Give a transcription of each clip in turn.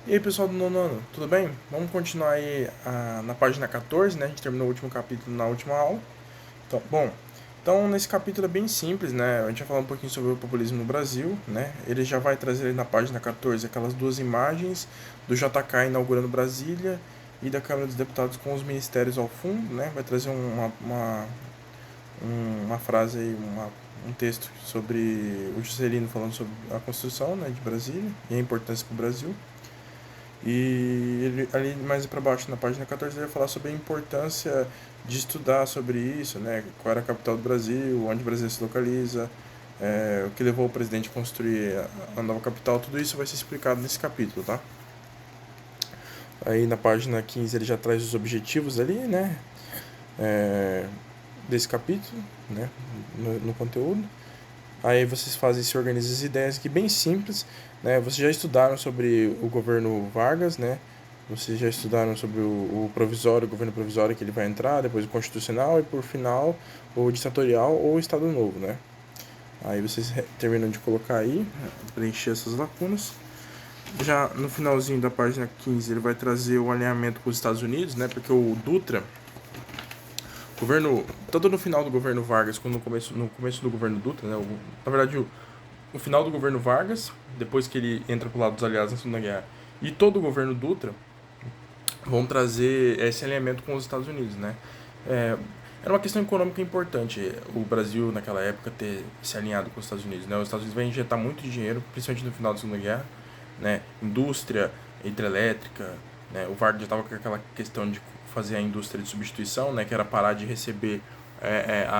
E aí pessoal do nono ano, tudo bem? Vamos continuar aí na página 14, né? A gente terminou o último capítulo na última aula. Então, nesse capítulo é bem simples, né? A gente vai falar um pouquinho sobre o populismo no Brasil, né? Ele já vai trazer aí na página 14 aquelas duas imagens do JK inaugurando Brasília e da Câmara dos Deputados com os ministérios ao fundo, né? Vai trazer uma frase aí, um texto sobre o Juscelino falando sobre a construção, né, de Brasília e a importância para o Brasil. E ele, ali mais para baixo, na página 14, ele vai falar sobre a importância de estudar sobre isso, né? Qual era a capital do Brasil, onde o Brasil se localiza, o que levou o presidente a construir a nova capital, tudo isso vai ser explicado nesse capítulo, tá? Aí na página 15 ele já traz os objetivos ali, né? É, desse capítulo, né? No conteúdo. Aí vocês fazem, se organizam as ideias aqui bem simples, né? Vocês já estudaram sobre o governo Vargas, né? Vocês já estudaram sobre o provisório, o governo provisório que ele vai entrar, depois o constitucional e por final o ditatorial ou o Estado Novo, né? Aí vocês terminam de colocar aí, preencher essas lacunas. Já no finalzinho da página 15 ele vai trazer o alinhamento com os Estados Unidos, né? Porque o Dutra, governo, tanto no final do governo Vargas quanto no começo do governo Dutra, né? Na verdade, o final do governo Vargas, depois que ele entra pro lado dos aliados na Segunda Guerra, e todo o governo Dutra vão trazer esse alinhamento com os Estados Unidos, né? É, era uma questão econômica importante o Brasil naquela época ter se alinhado com os Estados Unidos, né? Os Estados Unidos vão injetar muito dinheiro, principalmente no final da Segunda Guerra, né? Indústria hidrelétrica, né? O Vargas já estava com aquela questão de fazer a indústria de substituição, né? Que era parar de receber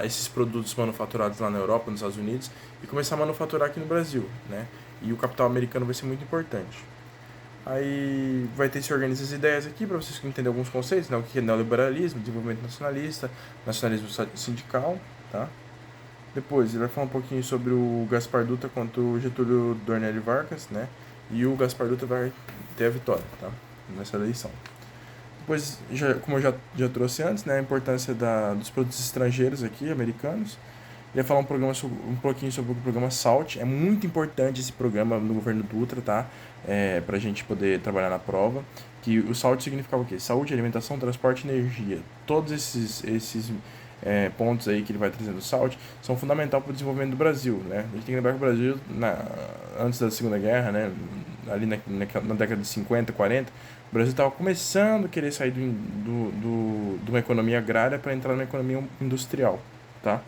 esses produtos manufaturados lá na Europa, nos Estados Unidos, e começar a manufaturar aqui no Brasil, né? E o capital americano vai ser muito importante. Aí vai ter se organizar as ideias aqui para vocês entenderem alguns conceitos, né? O que é neoliberalismo, desenvolvimento nacionalista, nacionalismo sindical, tá? Depois ele vai falar um pouquinho sobre o Gaspar Dutra contra o Getúlio Dornelles Vargas, né? E o Gaspar Dutra vai ter a vitória, tá? Nessa eleição. Depois, como eu já trouxe antes, né? A importância dos produtos estrangeiros aqui, americanos. Ele vai falar um pouquinho sobre o programa SALT. É muito importante esse programa no governo Dutra, tá? Para a gente poder trabalhar na prova. Que o SALT significava o quê? Saúde, alimentação, transporte e energia. Todos esses pontos aí que ele vai trazendo do SALT são fundamentais para o desenvolvimento do Brasil, né? A gente tem que lembrar que o Brasil, antes da Segunda Guerra, né? Ali na década de 50, 40, o Brasil estava começando a querer sair de uma economia agrária para entrar numa economia industrial, tá?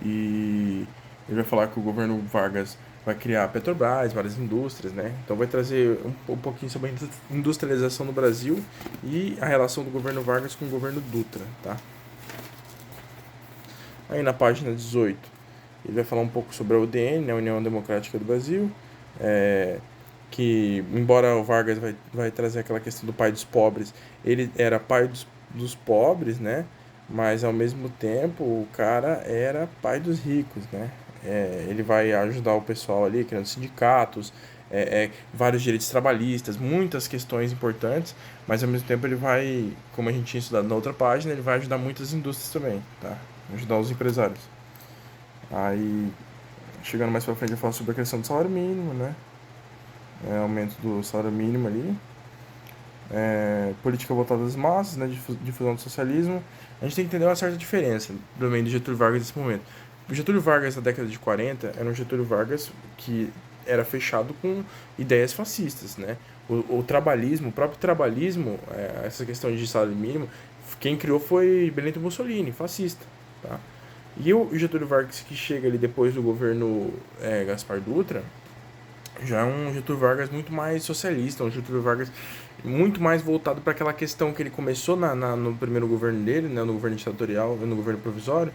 E ele vai falar que o governo Vargas vai criar a Petrobras, várias indústrias, né? Então vai trazer um pouquinho sobre a industrialização no Brasil e a relação do governo Vargas com o governo Dutra, tá? Aí na página 18 ele vai falar um pouco sobre a UDN, né, a União Democrática do Brasil, que embora o Vargas vai trazer aquela questão do pai dos pobres, ele era pai dos pobres, né? Mas ao mesmo tempo o cara era pai dos ricos, né? Ele vai ajudar o pessoal ali, criando sindicatos, vários direitos trabalhistas, muitas questões importantes, mas ao mesmo tempo ele vai, como a gente tinha estudado na outra página, ele vai ajudar muitas indústrias também, tá? Ajudar os empresários. Aí, chegando mais pra frente, eu falo sobre a questão do salário mínimo, né? Aumento do salário mínimo ali. Política voltada às massas, né? Difusão do socialismo. A gente tem que entender uma certa diferença também do Getúlio Vargas nesse momento. O Getúlio Vargas, na década de 40, era um Getúlio Vargas que era fechado com ideias fascistas, né? O trabalhismo, o próprio trabalhismo, essa questão de salário mínimo, quem criou foi Benito Mussolini, fascista, tá? E o Getúlio Vargas que chega ali depois do governo Gaspar Dutra, já é um Getúlio Vargas muito mais socialista, um Getúlio Vargas muito mais voltado para aquela questão que ele começou no primeiro governo dele, né, no governo ditatorial, no governo provisório,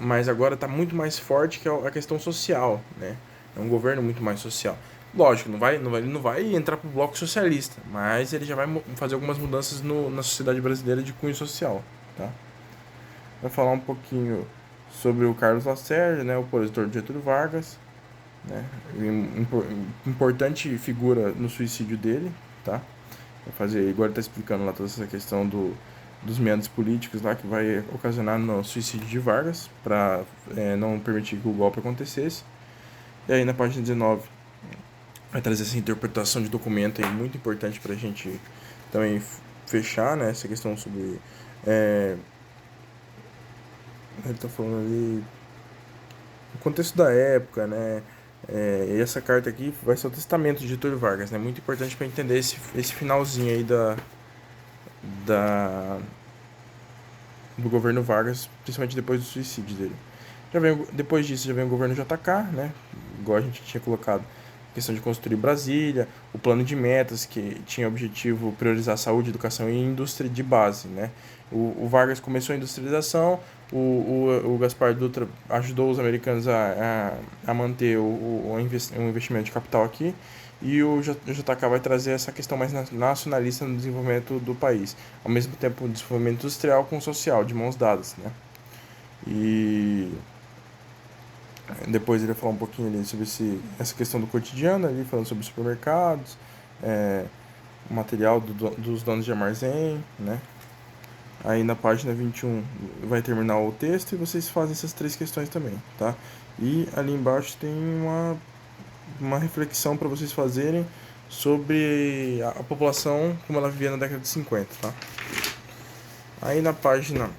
mas agora está muito mais forte que a questão social, né? É um governo muito mais social. Lógico, ele não vai entrar para o bloco socialista, mas ele já vai fazer algumas mudanças na sociedade brasileira de cunho social, tá? Vai falar um pouquinho sobre o Carlos Lacerda, né, o opositor de Getúlio Vargas, né, importante figura no suicídio dele, tá? Vai fazer, igual ele tá explicando lá toda essa questão dos meandros políticos lá que vai ocasionar no suicídio de Vargas para não permitir que o golpe acontecesse. E aí na página 19 vai trazer essa interpretação de documento aí muito importante para a gente também fechar, né, essa questão sobre ele está falando ali o contexto da época, né? E essa carta aqui vai ser o testamento de Getúlio Vargas, né? Muito importante para entender esse finalzinho aí da, do governo Vargas, principalmente depois do suicídio dele. Depois disso já vem o governo JK, né? Igual a gente tinha colocado, a questão de construir Brasília, o plano de metas que tinha o objetivo priorizar saúde, educação e indústria de base, né? O Vargas começou a industrialização, o Gaspar Dutra ajudou os americanos a manter o investimento de capital aqui, e o JK vai trazer essa questão mais nacionalista no desenvolvimento do país, ao mesmo tempo o desenvolvimento industrial com o social, de mãos dadas, né? E depois ele vai falar um pouquinho ali sobre essa questão do cotidiano, ali, falando sobre supermercados, o material dos donos de armazém, né? Aí na página 21 vai terminar o texto e vocês fazem essas 3 questões também, tá? E ali embaixo tem uma reflexão para vocês fazerem sobre a população como ela vivia na década de 50, tá? Aí na página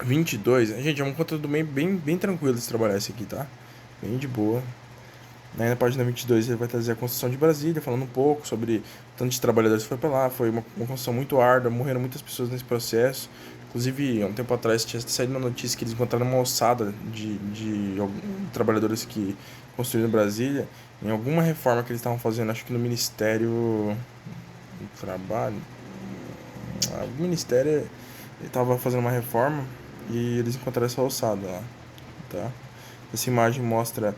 22, gente, é um conteúdo bem tranquilo de se trabalhar esse aqui, tá? Bem de boa. Aí na página 22 ele vai trazer a construção de Brasília, falando um pouco sobre o tanto de trabalhadores que foi para lá. Foi uma construção muito árdua, morreram muitas pessoas nesse processo. Inclusive, há um tempo atrás tinha saído uma notícia que eles encontraram uma ossada de trabalhadores que construíram Brasília em alguma reforma que eles estavam fazendo, acho que no Ministério do Trabalho. O Ministério estava fazendo uma reforma e eles encontraram essa ossada lá, tá? Essa imagem mostra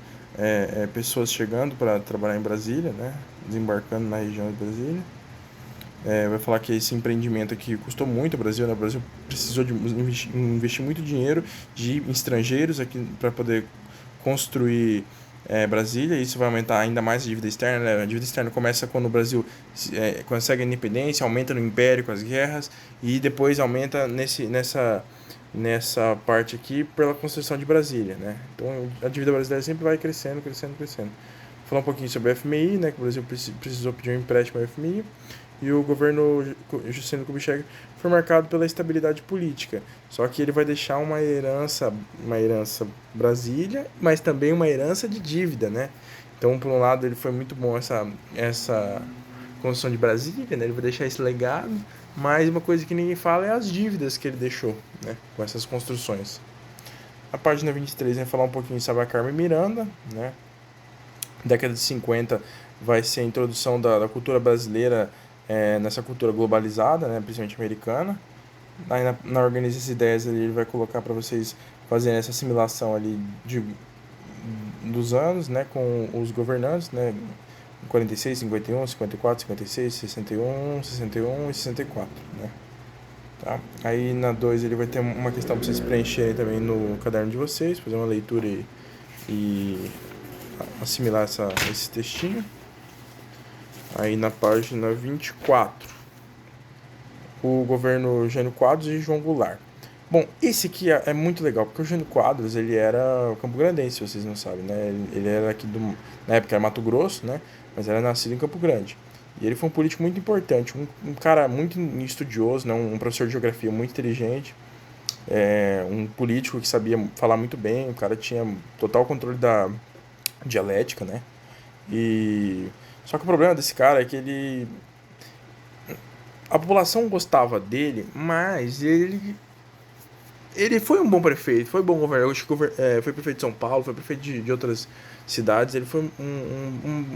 pessoas chegando para trabalhar em Brasília, né? Desembarcando na região de Brasília. Vai falar que esse empreendimento aqui custou muito ao Brasil, né? O Brasil precisou de investir muito dinheiro de estrangeiros aqui para poder construir Brasília. Isso vai aumentar ainda mais a dívida externa, né? A dívida externa começa quando o Brasil consegue a independência, aumenta no Império com as guerras e depois aumenta nessa parte aqui pela construção de Brasília, né? Então a dívida brasileira sempre vai crescendo. Falar um pouquinho sobre a FMI, né? Que o Brasil precisou pedir um empréstimo à FMI. E o governo Juscelino Kubitschek foi marcado pela estabilidade política. Só que ele vai deixar uma herança Brasília, mas também uma herança de dívida, né? Então, por um lado, ele foi muito bom essa construção de Brasília, né? Ele vai deixar esse legado, mas uma coisa que ninguém fala é as dívidas que ele deixou, né? Com essas construções. A página 23 vai falar um pouquinho sobre a Carmen Miranda, né? Década de 50 vai ser a introdução da cultura brasileira nessa cultura globalizada, né, principalmente americana. Aí na Organiza as Ideias ele vai colocar para vocês fazerem essa assimilação ali dos anos, né, com os governantes, né, 46, 51, 54, 56, 61, 61 e 64, né. Tá? Aí na 2 ele vai ter uma questão para vocês preencherem também no caderno de vocês, fazer uma leitura e assimilar esse textinho. Aí na página 24, o governo Jânio Quadros e João Goulart. Bom, esse aqui é muito legal, porque o Jânio Quadros, ele era campo-grandense, se vocês não sabem, né? Ele era aqui na época era Mato Grosso, né? Mas era nascido em Campo Grande. E ele foi um político muito importante, um cara muito estudioso, né? Um professor de geografia muito inteligente, um político que sabia falar muito bem, o cara tinha total controle da dialética, né? Só que o problema desse cara é que a população gostava dele, mas ele foi um bom prefeito, foi bom governador, foi prefeito de São Paulo, foi prefeito de outras cidades, ele foi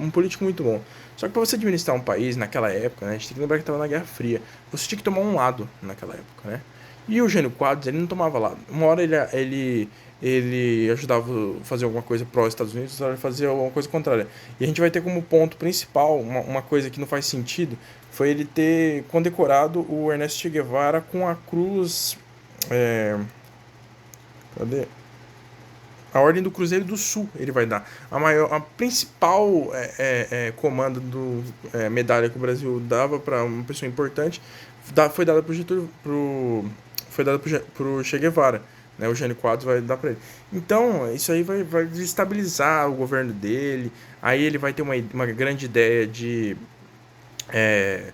um político muito bom. Só que para você administrar um país naquela época, né, a gente tem que lembrar que estava na Guerra Fria, você tinha que tomar um lado naquela época, né? E o Jânio Quadros, ele não tomava lado. Uma hora ele ajudava a fazer alguma coisa pró-Estados Unidos, outra hora ele fazia alguma coisa contrária. E a gente vai ter como ponto principal, uma coisa que não faz sentido, foi ele ter condecorado o Ernesto Che Guevara com a cruz... cadê? A Ordem do Cruzeiro do Sul ele vai dar. A principal comando medalha que o Brasil dava para uma pessoa importante foi dada pro Che Guevara, né? O Jânio Quadros vai dar para ele. Então, isso aí vai desestabilizar o governo dele. Aí ele vai ter uma grande ideia de é,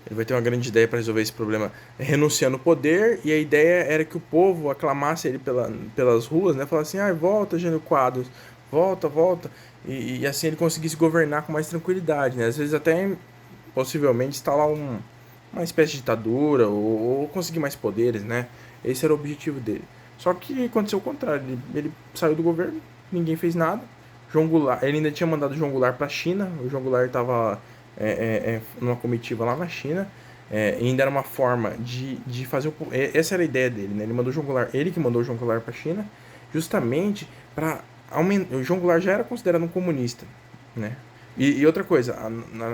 ele vai ter uma grande ideia para resolver esse problema renunciando ao poder, e a ideia era que o povo aclamasse ele pelas ruas, né? Falasse assim, volta, Jânio Quadros, volta, volta. E assim ele conseguisse governar com mais tranquilidade, né? Às vezes até, possivelmente, instalar uma espécie de ditadura, ou conseguir mais poderes, né? Esse era o objetivo dele. Só que aconteceu o contrário, ele saiu do governo, ninguém fez nada. João Goulart, ele ainda tinha mandado João Goulart para a China, o João Goulart estava numa comitiva lá na China, ainda era uma forma de fazer essa era a ideia dele, né? Ele que mandou o João Goulart para a China, justamente para aumentar. O João Goulart já era considerado um comunista, né? E outra coisa,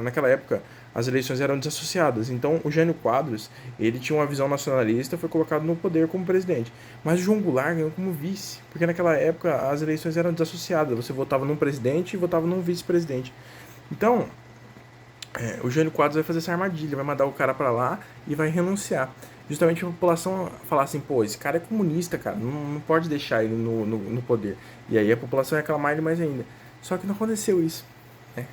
naquela época as eleições eram desassociadas, então o Jânio Quadros ele tinha uma visão nacionalista, foi colocado no poder como presidente, mas o João Goulart ganhou como vice, porque naquela época as eleições eram desassociadas, você votava num presidente e votava num vice-presidente. Então o Jânio Quadros vai fazer essa armadilha, vai mandar o cara pra lá e vai renunciar. Justamente a população falar assim, pô, esse cara é comunista, cara, não pode deixar ele no poder. E aí a população ia aclamar ele mais ainda. Só que não aconteceu isso. Né?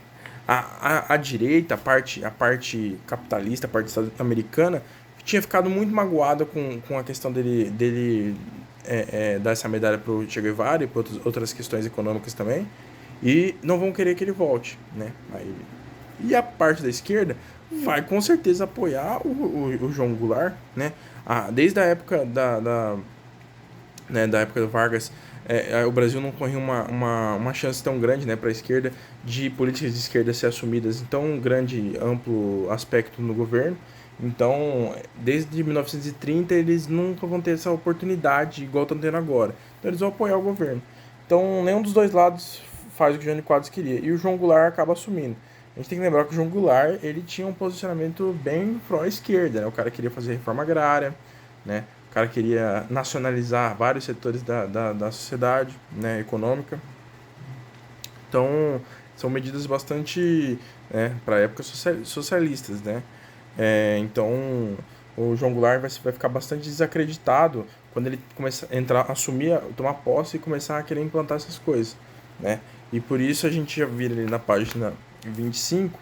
A direita, a parte capitalista, a parte americana, tinha ficado muito magoada com a questão dele dar essa medalha pro Che Guevara e para outras questões econômicas também. E não vão querer que ele volte, né? Aí e a parte da esquerda vai com certeza apoiar o João Goulart, né? Desde a época da época do Vargas, o Brasil não corria uma chance tão grande, né, para a esquerda de políticas de esquerda ser assumidas em tão grande, amplo aspecto no governo. Então, desde 1930, eles nunca vão ter essa oportunidade igual estão tendo agora. Então, eles vão apoiar o governo. Então, nenhum dos dois lados faz o que o Jânio Quadros queria. E o João Goulart acaba assumindo. A gente tem que lembrar que o João Goulart ele tinha um posicionamento bem pró-esquerda, né? O cara queria fazer reforma agrária, né? O cara queria nacionalizar vários setores da sociedade, né, econômica. Então, são medidas bastante, né, para a época socialistas, né? Então, o João Goulart vai ficar bastante desacreditado quando ele começar a entrar, assumir, tomar posse e começar a querer implantar essas coisas, né? E por isso a gente já vira ali na página 25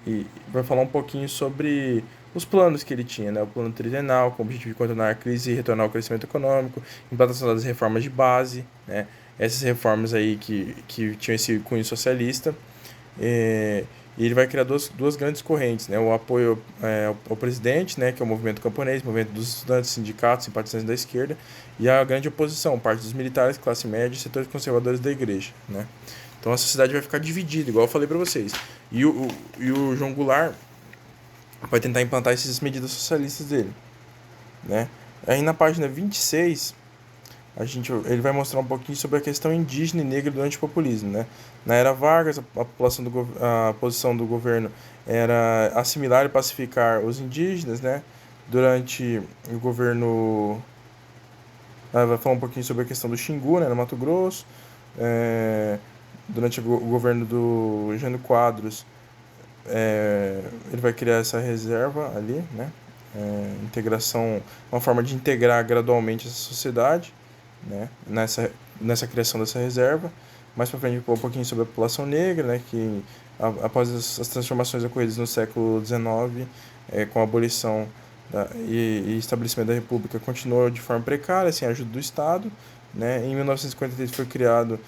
e vai falar um pouquinho sobre os planos que ele tinha, né? O plano trienal, com o objetivo de contornar a crise e retornar ao crescimento econômico, implantação das reformas de base, né? Essas reformas aí que tinham esse cunho socialista. E ele vai criar duas grandes correntes, né? O apoio ao presidente, né? Que é o movimento camponês, o movimento dos estudantes, sindicatos, simpatizantes da esquerda, e a grande oposição, parte dos militares, classe média e setores conservadores da igreja, né? Então a sociedade vai ficar dividida, igual eu falei para vocês. E o João Goulart vai tentar implantar essas medidas socialistas dele, né? Aí na página 26, ele vai mostrar um pouquinho sobre a questão indígena e negra durante o populismo, né? Na era Vargas, a posição do governo era assimilar e pacificar os indígenas, né? Durante o governo... vai falar um pouquinho sobre a questão do Xingu, né? No Mato Grosso. Durante o governo do Jânio Quadros, ele vai criar essa reserva ali, né? Integração, uma forma de integrar gradualmente essa sociedade, né? Nessa criação dessa reserva. Mais para frente, um pouquinho sobre a população negra, né? Que após as transformações ocorridas no século XIX, com a abolição e estabelecimento da República, continuou de forma precária, sem a ajuda do Estado, né? Em 1953 foi criado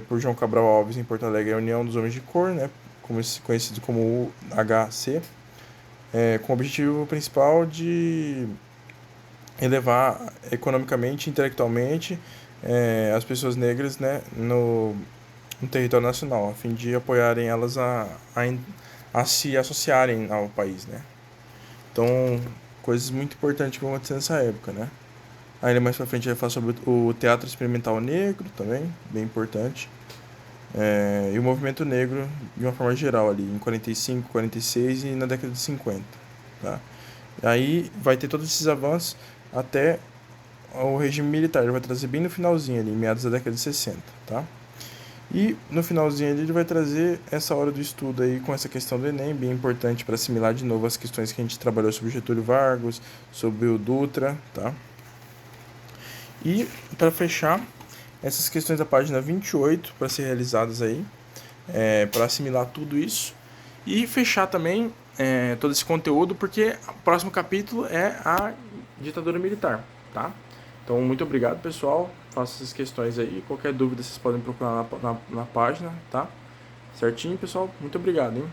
por João Cabral Alves em Porto Alegre a União dos Homens de Cor, né? Conhecido como UHC, com o objetivo principal de elevar economicamente e intelectualmente as pessoas negras, né, no território nacional, a fim de apoiarem elas a se associarem ao país, né. Então, coisas muito importantes que vão acontecer nessa época, né. Aí mais pra frente vai falar sobre o teatro experimental negro também, bem importante. E o movimento negro de uma forma geral ali, em 45, 46 e na década de 50, tá? Aí vai ter todos esses avanços até o regime militar, ele vai trazer bem no finalzinho ali, em meados da década de 60, tá? E no finalzinho ali ele vai trazer essa hora do estudo aí com essa questão do Enem, bem importante para assimilar de novo as questões que a gente trabalhou sobre o Getúlio Vargas, sobre o Dutra, tá? E para fechar, essas questões da página 28 para ser realizadas aí, para assimilar tudo isso e fechar também todo esse conteúdo, porque o próximo capítulo é a ditadura militar, tá? Então, muito obrigado, pessoal. Faça essas questões aí. Qualquer dúvida vocês podem procurar na página, tá? Certinho, pessoal? Muito obrigado, hein?